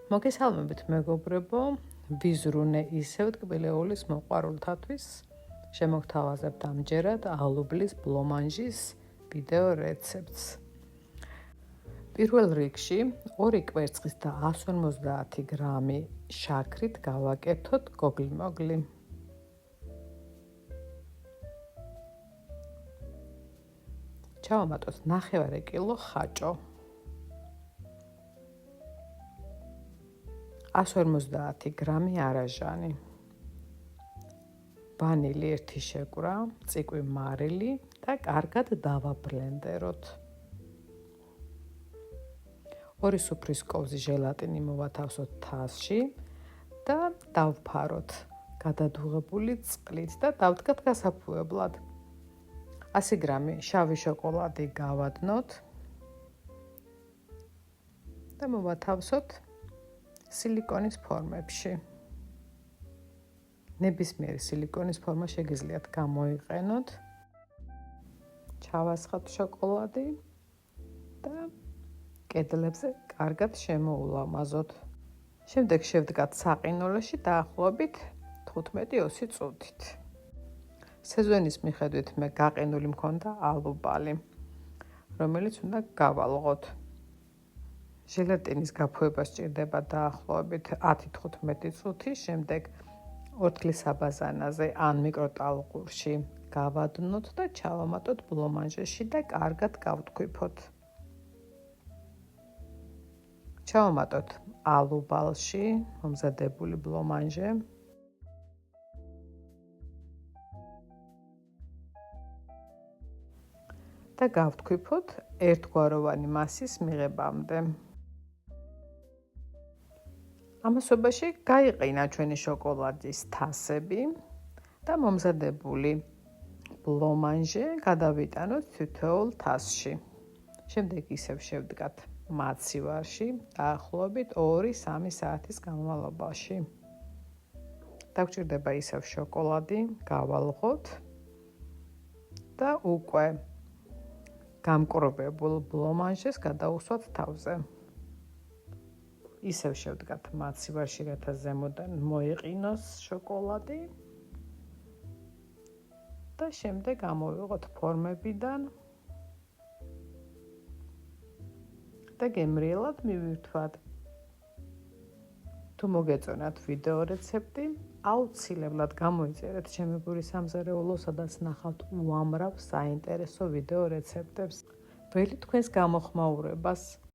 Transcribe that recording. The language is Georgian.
მოგესალმებით მეგობრებო, ვიზრუნე ისევ ტკბილეულის მოყვარულთათვის. შემოგთავაზებთ ამჯერად ალუბლის ბლომანჟის ვიდეო რეცეპტს. პირველ რიგში 2 კვერცხის და 150 გრამი შაქრით გავაკეთოთ გოგლი-მოგლი. ჩავამატოთ 9 კილო ხაჭო. 150 გრამი არაჟანი, ვანილი 1 შეკვრა, ციკვი მარილი და კარგად დავაბრლენდეროთ. 2 სუფრის კოვზი ჟელატინი მოვათავსოთ თასში და დავფაროთ გადადუღებული წყლით და დავდგათ გასაფუებლად. 100 გრამი შავი შოკოლადი გავადნოთ და მოვათავსოთ სილიკონის ფორმებში. ნებისმიერი სილიკონის ფორმა შეგიძლიათ გამოიყენოთ. ჩავასხათ შოკოლადი და კედლებზე კარგად შემოულამაზოთ. შემდეგ შევდგათ საყინულოში დაახლოებით 15-20 წუთით. სეზონის მიხედვით მე გაყინული მქონდა ალუბალი, რომელიც უნდა გავალღოთ. ჟელატინის გაფუება სჭირდება დაახლოებით 10-15 წუთი, შემდეგ ორთქლის აბაზანაზე ან მიკროტალღურში გავადნოთ და ჩავამატოთ ბლომანჟეში და კარგად გავთქვიფოთ. ჩავამატოთ ალუბალში მომზადებული ბლომანჟე. და გავთქვიფოთ ერთგვაროვანი მასის მიღებამდე. ამასობაში გაიყინა ჩვენი შოკოლადის თასები და მომზადებული ბლომანჟე გადავიტანოთ თითოეულ თასში. შემდეგ ისევ შევდგათ მაცივარში დაახლოებით 2-3 საათის განმავლობაში. დაგვჭირდება ისევ შოკოლადი, გავალღოთ და უკვე გამკრობებულ ბლომანჟეს გადაუსვათ თავზე. ისევ შევდგათ მაცივარში, რათა ზემოდან მოიყინოს შოკოლადი და შემდეგ ამოვიღოთ ფორმებიდან და გემრიელად მივირთვათ. თუ მოგეწონათ ვიდეო რეცეპტი, აუცილებლად გამოიწერეთ ჩემი გვრის სამზარეულო, სადაც ნახავთ უამრავ საინტერესო ვიდეო რეცეპტებს. ველი თქვენს გამოხმაურებას.